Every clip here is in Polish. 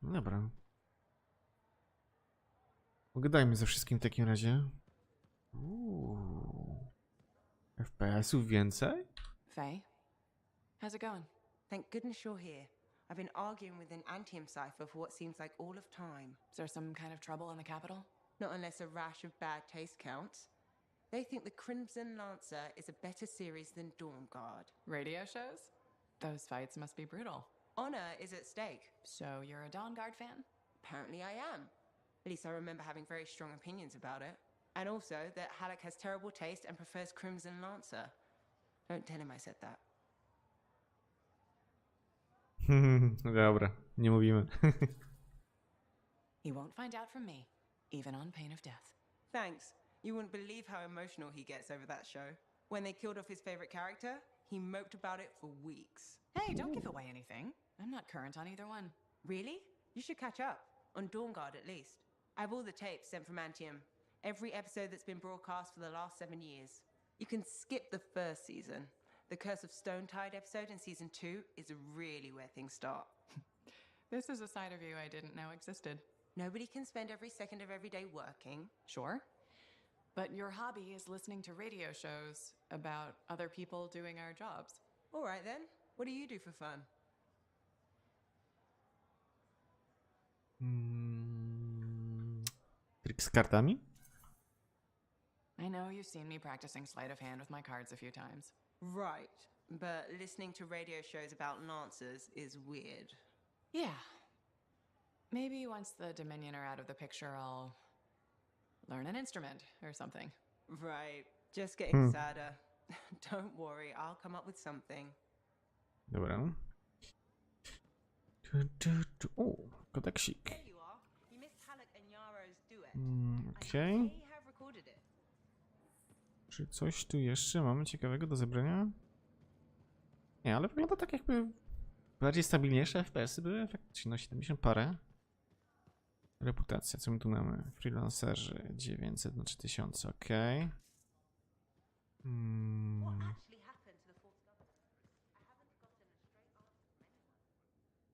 Dobra. Pogadajmy ze wszystkim w takim razie. FPS-ów więcej? Faye, how's it going? Thank goodness you're here. I've been arguing with an Anthem cipher for what seems like all of time. Is there some kind of trouble in the capital? Not unless a rash of bad taste counts. They think The Crimson Lancer is a better series than Dawn Guard. Radio shows? Those fights must be brutal. Honor is at stake. So you're a Dawn Guard fan? Apparently I am. At least I remember having very strong opinions about it. And also that Halleck has terrible taste and prefers Crimson Lancer. Don't tell him I said that. Dobra, nie mówimy. He won't find out from me, even on pain of death. Thanks. You wouldn't believe how emotional he gets over that show. When they killed off his favorite character, he moped about it for weeks. Hey, don't give away anything. I'm not current on either one. Really? You should catch up. On Dawn Guard, at least. I have all the tapes sent from Anthem. Every episode that's been broadcast for the last 7 years. You can skip the first season. The Curse of Stone Tide episode in season 2 is really where things start. This is a side of you I didn't know existed. Nobody can spend every second of every day working. Sure. But your hobby is listening to radio shows about other people doing our jobs. All right then. What do you do for fun? Trik z kartami? I know you've seen me practicing sleight of hand with my cards a few times. Right. But listening to radio shows about lancers is weird. Yeah. Maybe once the Dominion are out of the picture, I'll learn an instrument or something. Right. Just getting sadder. Don't worry, I'll come up with something. Dobra. O, kodeksik. There you are. You missed Halleck and Yaro's duet. Okej. They have recorded it. Czy coś tu jeszcze mamy ciekawego do zebrania? Nie, ale wygląda tak jakby bardziej stabilniejsze FPS-y były. Faktycznie no 70 parę. Reputacja, co my tu mamy? Freelancerzy 900 na 3000, okej.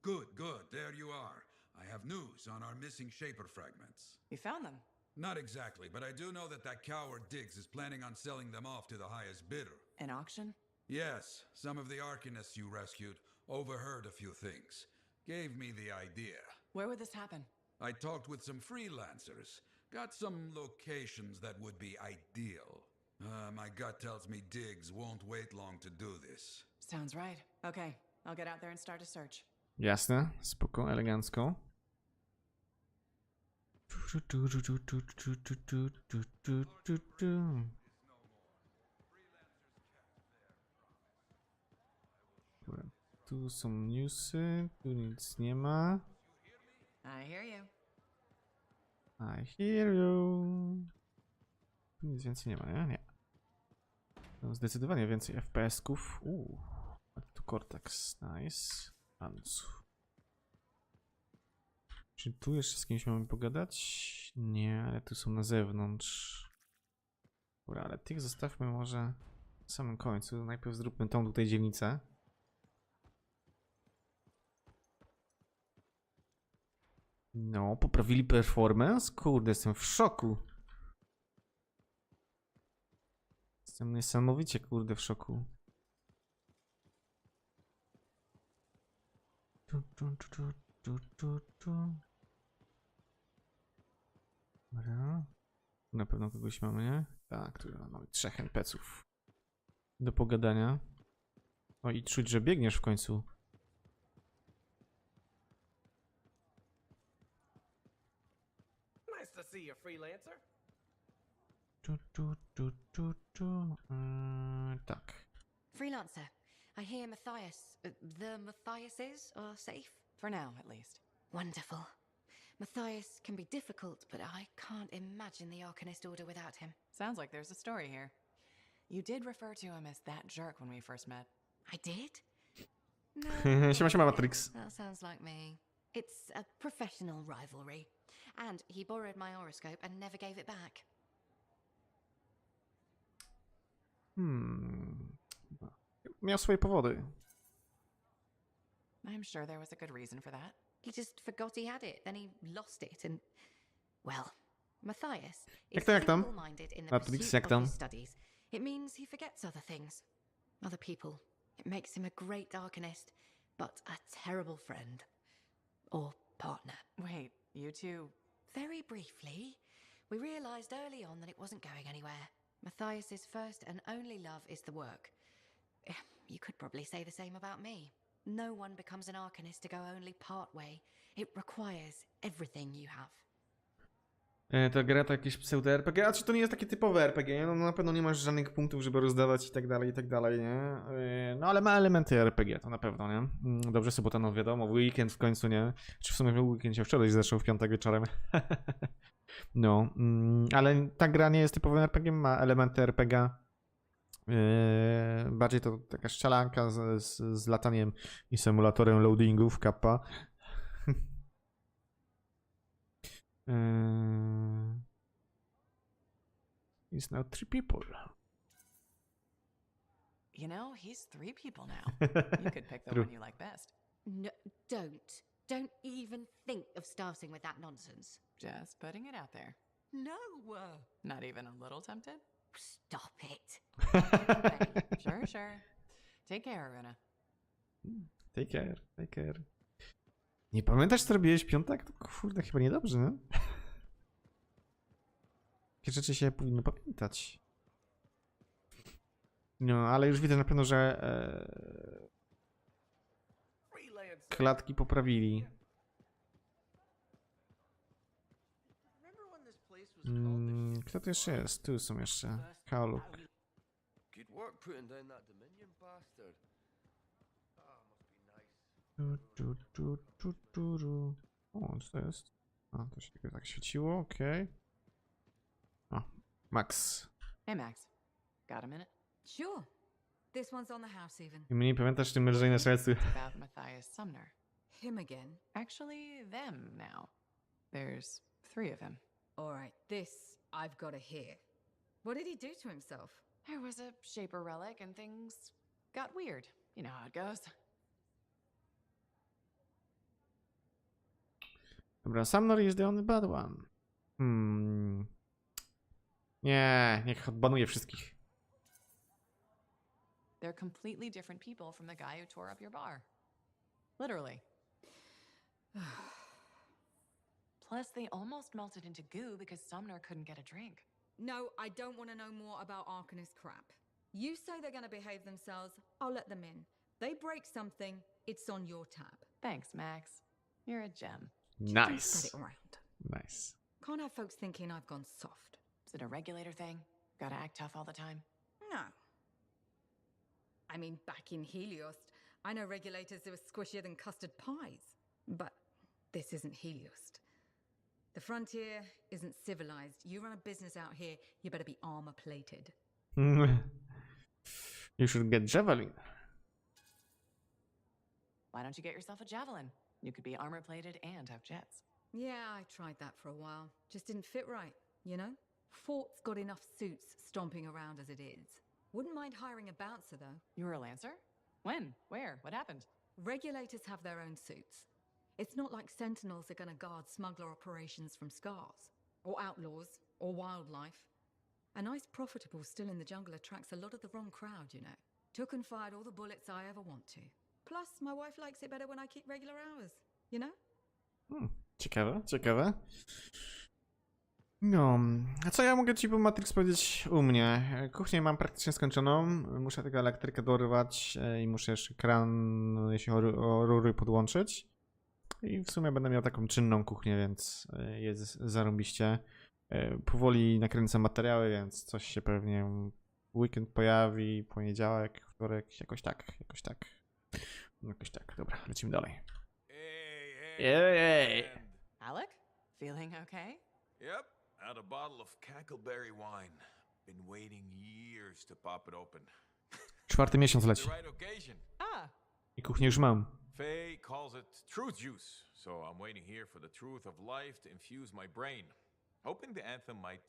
Good, good. There you are. I have news on our missing Shaper fragments. You found them? Not exactly, but I do know that coward Diggs is planning on selling them off to the highest bidder. An auction? Yes, some of the Arcanists you rescued overheard a few things. Gave me the idea. Where would this happen? I talked with some freelancers. Got some locations that would be ideal. My gut tells me Diggs won't wait long to do this. Sounds right. Okay, I'll get out there and start a search. Jasne, spoko, elegancko. Dobra, tu są newsy, tu nic nie ma. I hear you. I hear you. Tu nic więcej nie ma, nie? Nie. No, zdecydowanie więcej FPS-ków. A tu Cortex, nice. Ancu. Czy tu jeszcze z kimś mamy pogadać? Nie, ale tu są na zewnątrz. Dobra, ale tych zostawmy może na samym końcu. Najpierw zróbmy tą tutaj dzielnicę. No, poprawili performance? Kurde, jestem w szoku. Jestem niesamowicie, kurde, w szoku. Dobra. Na pewno kogoś mamy, nie? Tak, tu mamy 3 NPC-ów do pogadania. O, i czuć, że biegniesz w końcu. Nice to see you, freelancer. Tak. Freelancer, I hear the Matthiases are safe. For now, at least. Wonderful. Matthias can be difficult, but I can't imagine the Arcanist Order without him. Sounds like there's a story here. You did refer to him as that jerk when we first met. I did? No. Siema, siema, Matrix. That sounds like me. It's a professional rivalry. And he borrowed my horoscope and never gave it back. Miał swoje powody. I'm sure there was a good reason for that. He just forgot he had it, then he lost it, and... Well, Matthias Jak is tam? single-minded in the Matrix, pursuit jak of tam? his studies. It means he forgets other things. Other people. It makes him a great Arcanist, but a terrible friend. Or partner. Wait, you two... Very briefly, we realized early on that it wasn't going anywhere. Matthias's first and only love is the work. You could probably say the same about me. No one becomes an Arcanist to go only part way. It requires everything you have. Ta gra to jakieś pseudo-RPG, a czy to nie jest takie typowe RPG, nie? No na pewno nie masz żadnych punktów, żeby rozdawać i tak dalej, nie? No ale ma elementy RPG, to na pewno, nie? Dobrze, sobota, no wiadomo, weekend w końcu, nie? Czy w sumie weekend się wczoraj zaczął w piątek wieczorem. No, ale ta gra nie jest typowym RPG, ma elementy RPG. Bardziej to taka strzelanka z lataniem i symulatorem loadingów, kappa. He's now 3 people. You know, he's 3 people now. You could pick the True. one you like best. No, don't. Don't even think of starting with that nonsense. Just putting it out there. No! Not even a little tempted? Stop it. Sure. Take care, Runa. Take care. Nie pamiętasz, co robiłeś w piątek? To kurde, chyba niedobrze, nie? Takie rzeczy się powinno pamiętać. No, ale już widzę na pewno, że klatki poprawili. Kto tu jeszcze jest? Tu są jeszcze. Polub. Good work putting down that Dominion bastard. O, co to jest? A, to się tylko tak świeciło, okej. O, Max. Hey, Max. Got a minute? Sure. This one's on the house even. I mnie pamiętasz tym lżej na szalecu. About Matthias Sumner. Him again. Actually, them now. There's 3 of them. All right, this I've got to hear. What did he do to himself? There was a Shaper relic and things got weird. You know how it goes. Dobra, Sumner is the only bad one. Nie, niech odbanuje wszystkich. They're completely different people from the guy who tore up your bar. Literally. Plus, they almost melted into goo because Sumner couldn't get a drink. No, I don't want to know more about Arcanist crap. You say they're going to behave themselves, I'll let them in. They break something, it's on your tab. Thanks, Max. You're a gem. Spread Nice. it around. Nice. Can't have folks thinking I've gone soft. Is it a regulator thing? Gotta act tough all the time? No. I mean, back in Helios, I know regulators who are squishier than custard pies. But this isn't Helios. The frontier isn't civilized. You run a business out here, you better be armor-plated. You should get javelin. Why don't you get yourself a javelin? You could be armor-plated and have jets. Yeah, I tried that for a while. Just didn't fit right, you know? Fort's got enough suits stomping around as it is. Wouldn't mind hiring a bouncer, though. You were a Lancer? When? Where? What happened? Regulators have their own suits. It's not like Sentinels are gonna guard smuggler operations from scars, or outlaws, or wildlife. A nice profitable still in the jungle attracts a lot of the wrong crowd, you know. Took and fired all the bullets I ever want to. Plus, my wife likes it better when I keep regular hours, you know? Ciekawe. No, a co ja mogę ci po Matrix powiedzieć u mnie? Kuchnię mam praktycznie skończoną, muszę tego elektryka dorwać i muszę jeszcze kran, jeśli o rury podłączyć. I w sumie będę miał taką czynną kuchnię, więc jest zarąbiście. Powoli nakręcam materiały, więc coś się pewnie w weekend pojawi, poniedziałek, Korek, jakoś tak. Jakoś tak, dobra, lecimy dalej. Hey, Hey. and- Alec? Feeling okay? Yep, out a bottle of cackleberry wine. Been waiting years to pop it open. 4. miesiąc leci. The right occasion. Ah, I kuchnię już mam. Faye calls it truth juice, so I'm waiting here for the truth of life to infuse my brain. Hoping the anthem might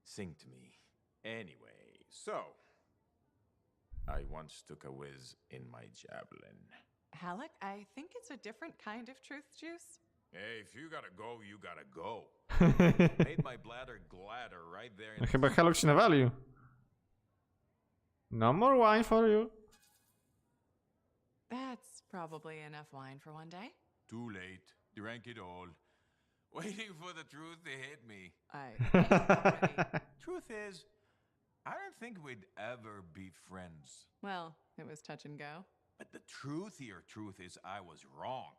sing to me. Anyway, so I once took a whiz in my javelin. Alec, I think it's a different kind of truth juice. Hey, if you gotta go, you gotta go. Made my bladder gladder right there in No the chyba Haluk się nawalił. No more wine for you. That's probably enough wine for one day. Too late. Drank it all. Waiting for the truth to hit me. Already. Truth is, I don't think we'd ever be friends. Well, it was touch and go. But the truthier truth is I was wrong.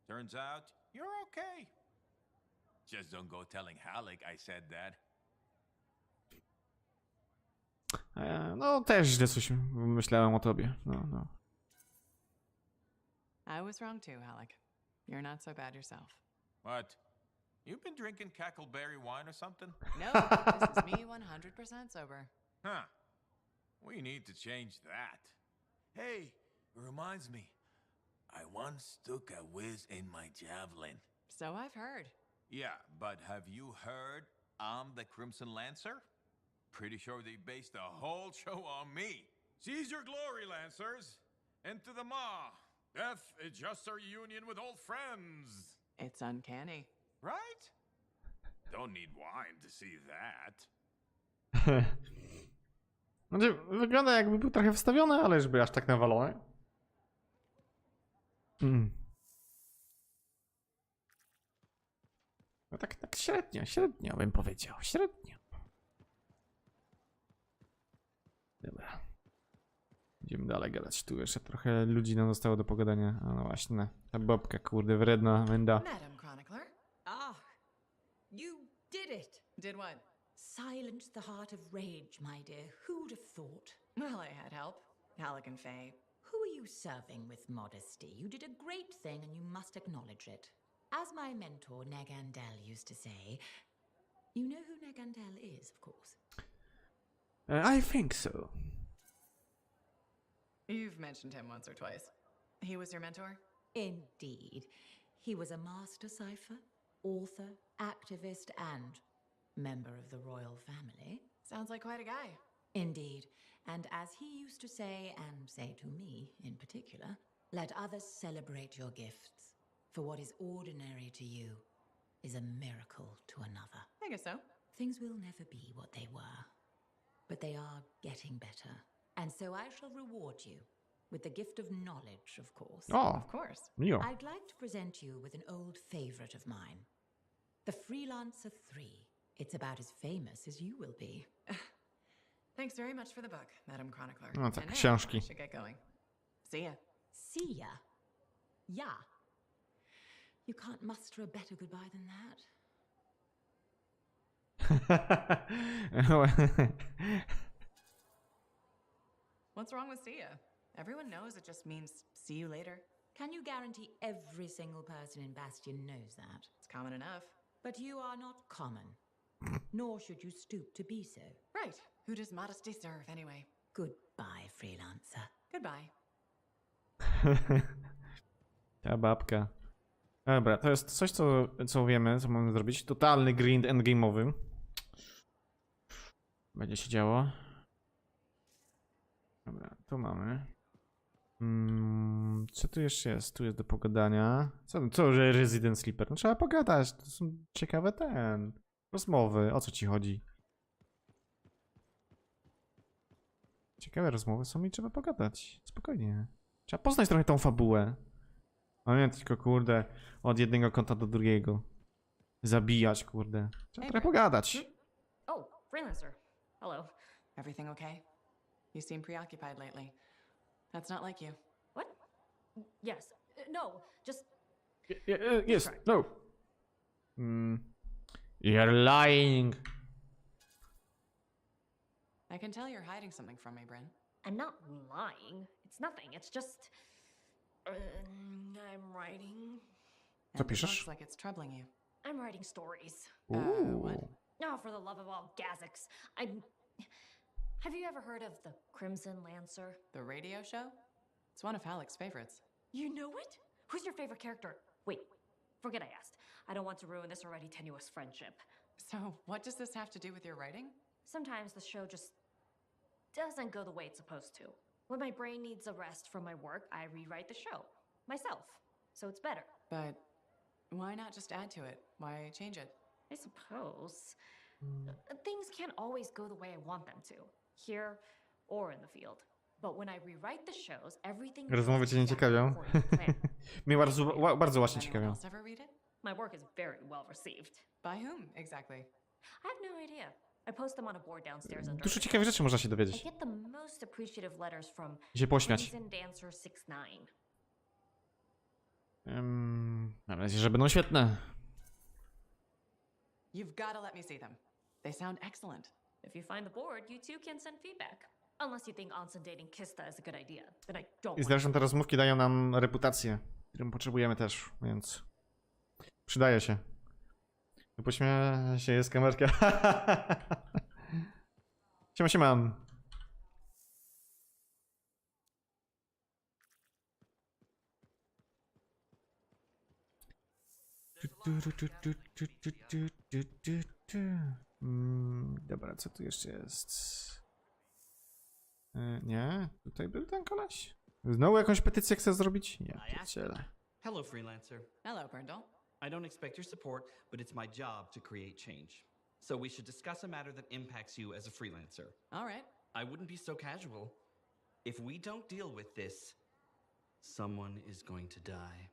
Turns out, you're okay. Just don't go telling Halleck I said that. No też źle coś myślałem o tobie. No. I was wrong too, Alec. You're not so bad yourself. What? You've been drinking cackleberry wine or something? No, this is me 100% sober. Huh. We need to change that. Hey, it reminds me. I once took a whiz in my javelin. So I've heard. Yeah, but have you heard I'm the Crimson Lancer? Pretty sure they based the whole show on me. Seize your glory, Lancers! Into the maw! Death is just a reunion with old friends! It's uncanny. Right? Don't need wine to see that. Znaczy, wygląda jakby był trochę wstawiony, ale żeby aż tak nawalony. No tak średnio bym powiedział. Średnio. Dobra. Idziemy dalej gadać. Tu jeszcze trochę ludzi nam zostało do pogadania. A no właśnie, ta babka, kurde, wredna menda. Madam Chronicler. Ah, you did it! Did what? Silence the heart of rage, my dear. Who'd have thought? Well, I had help. Alec and Faye. Who are you serving with modesty? You did a great thing and you must acknowledge it. As my mentor Negandel used to say, you know who Negandel is, of course. I think so. You've mentioned him once or twice. He was your mentor? Indeed. He was a master cipher, author, activist, and member of the royal family. Sounds like quite a guy. Indeed. And as he used to say, and say to me in particular, let others celebrate your gifts. For what is ordinary to you is a miracle to another. I guess so. Things will never be what they were, but they are getting better. And so I shall reward you with the gift of knowledge, of course. O, Of course. miło. I'd like to present you with an old favorite of mine, The Freelancer 3. It's about as famous as you will be. Thanks very much for the book, Madam Chronicler. No tak, And now książki. I should get going. See ya. See ya. Yeah. You can't muster a better goodbye than that. What's wrong with see ya? Everyone knows it just means see you later. Can you guarantee every single person in Bastion knows that? It's common enough. But you are not common. Nor should you stoop to be so. Right. Who does modesty serve anyway? Goodbye, Freelancer. Goodbye. Ta babka. Dobra, to jest coś, co wiemy, co mamy zrobić. Totalny grind endgame'owy. Będzie się działo. Dobra, tu mamy. Co tu jeszcze jest? Tu jest do pogadania. Co, że Resident Sleeper? No trzeba pogadać. To są ciekawe rozmowy. O co ci chodzi? Ciekawe rozmowy są i trzeba pogadać. Spokojnie. Trzeba poznać trochę tą fabułę. A nie tylko, kurde, od jednego kąta do drugiego. Zabijać, kurde. Trzeba trochę pogadać. Oh, Freelancer. Hello. Everything okay? You seem preoccupied lately. That's not like you. What? Yes. No, just... Yes, no. You're lying. I can tell you're hiding something from me, Bryn. I'm not lying. It's nothing. It's just. I'm writing. Co piszesz? Looks like it's troubling you. I'm writing stories. What? Oh, for the love of all Gazics. Have you ever heard of the Crimson Lancer? The radio show? It's one of Halleck's favorites. You know it? Who's your favorite character? Wait, forget I asked. I don't want to ruin this already tenuous friendship. So, what does this have to do with your writing? Sometimes the show just doesn't go the way it's supposed to. When my brain needs a rest from my work, I rewrite the show myself. So it's better. But why not just add to it? Why change it? I suppose. Things can't always go the way I want them to, here or in the field. But when I rewrite the shows, everything Rozmowy cię nie ciekawią. Mnie bardzo właśnie Does anyone ciekawią. else ever read it? My work is very well received. By whom, exactly? I have no idea. I post them on a board downstairs under. Dużo ciekawych rzeczy można się I dowiedzieć. get the most appreciative letters from I się pośmiać. Crimson Dancer 69. Mam nadzieję, że będą świetne. You've got to let me see them. They sound excellent. If you find the board, you too can send feedback. Unless you think onsen dating Kista is a good idea. Then I don't I want zresztą te rozmówki dają nam reputację, którą potrzebujemy też, więc przydaje się. Pośmieję się, jest kamerka. Siema, siema. Dobra, co tu jeszcze jest? Nie, tutaj był ten koleś. Znowu jakąś petycję chcę zrobić? Nie, pierdziele. Hello, freelancer. Hello, Brindle. I don't expect your support, but it's my job to create change. So we should discuss a matter that impacts you as a freelancer. All right. I wouldn't be so casual. If we don't deal with this, someone is going to die.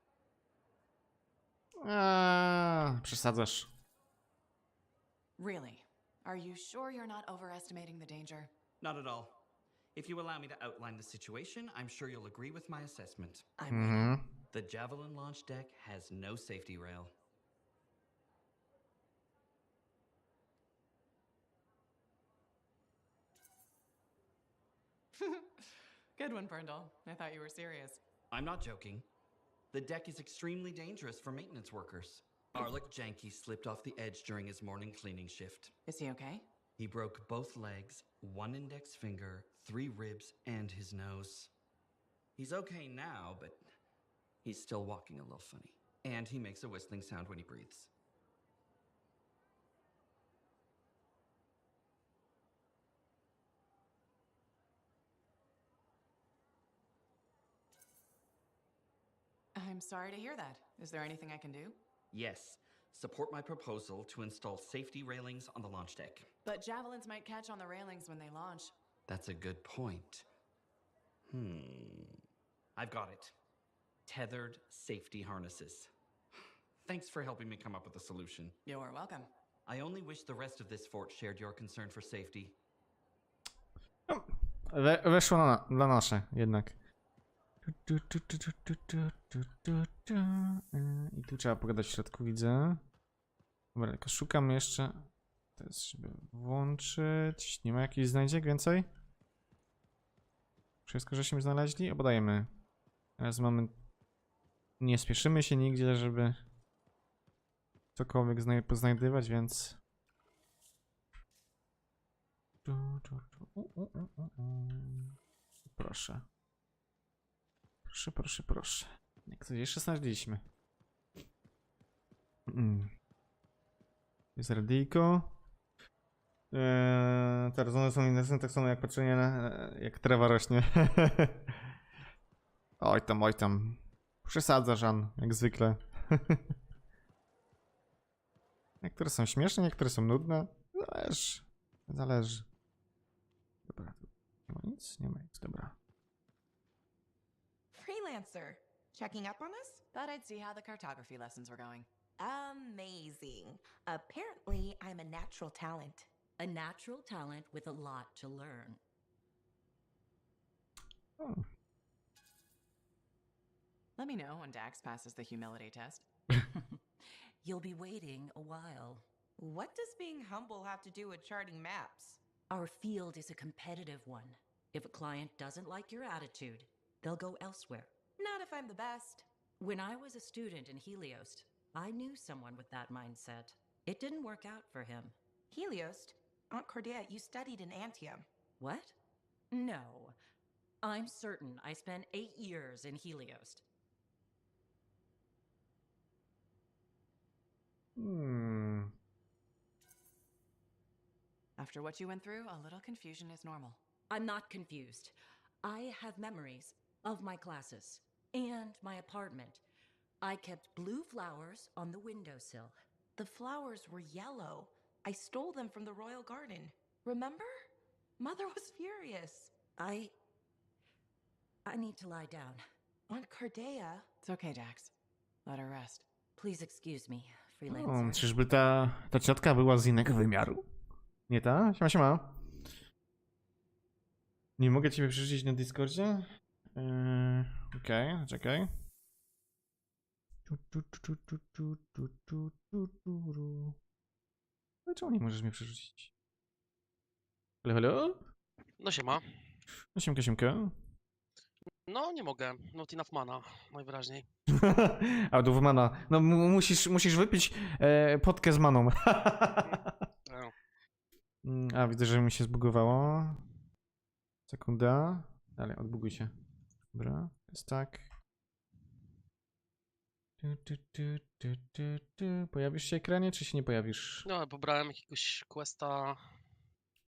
Przesadzasz. Really? Are you sure you're not overestimating the danger? Not at all. If you allow me to outline the situation, I'm sure you'll agree with my assessment. I'm The Javelin launch deck has no safety rail. Good one, Brindle. I thought you were serious. I'm not joking. The deck is extremely dangerous for maintenance workers. Arlic Janky slipped off the edge during his morning cleaning shift. Is he okay? He broke both legs, one index finger, 3 ribs, and his nose. He's okay now, but he's still walking a little funny. And he makes a whistling sound when he breathes. I'm sorry to hear that. Is there anything I can do? Yes, support my proposal to install safety railings on the launch deck. But javelins might catch on the railings when they launch. That's a good point. I've got it. Tethered safety harnesses. Thanks for helping me come up with a solution. You're welcome. I only wish the rest of this fort shared your concern for safety. Weszło na nasze jednak. I tu trzeba pogadać w środku, widzę. Dobra, tylko szukam jeszcze. To jest, żeby włączyć. Nie ma jakichś znajdziek więcej? Wszystko żeśmy znaleźli? Obadajemy. Teraz mamy... Nie spieszymy się nigdzie, żeby cokolwiek poznajdywać, więc... Proszę. Proszę, proszę, proszę. Jak coś jeszcze znaleźliśmy. Jest radyjko. Te rozmowy są inne, tak samo jak patrzenie na... jak trawa rośnie. Oj tam. Przesadza Żan, jak zwykle. Niektóre są śmieszne, niektóre są nudne. Zależy. Dobra, nie ma nic? Nie ma nic, dobra. Freelancer, checking up on us? Thought I'd see how the cartography lessons were going. Amazing. Apparently, I'm a natural talent. A natural talent with a lot to learn. Oh. Let me know when Dax passes the humility test. You'll be waiting a while. What does being humble have to do with charting maps? Our field is a competitive one. If a client doesn't like your attitude, they'll go elsewhere. Not if I'm the best. When I was a student in Helios, I knew someone with that mindset. It didn't work out for him. Helios? Aunt Cordia, you studied in Anthem. What? No. I'm certain I spent 8 years in Helios. After what you went through, a little confusion is normal. I'm not confused. I have memories of my classes and my apartment. I kept blue flowers on the windowsill. The flowers were yellow. I stole them from the royal garden. Remember? Mother was furious. I need to lie down. Aunt Cordia. It's okay, Jax. Let her rest. Please excuse me, freelancer. Czyżby ta ciotka była z innego wymiaru? Nie ta? Siema, siema. Nie mogę ciebie przeżyć na Discordzie? Okej, czekaj. No czemu nie możesz mnie przerzucić? Halo, halo? No siema. No siemka, siemka. No nie mogę. Not enough mana, najwyraźniej. Out of mana. No musisz wypić potkę z maną. A, widzę, że mi się zbugowało. Sekunda. Dalej, odbuguj się. Dobra, jest tak. Pojawisz się ekranie, czy się nie pojawisz? No, pobrałem jakiegoś questa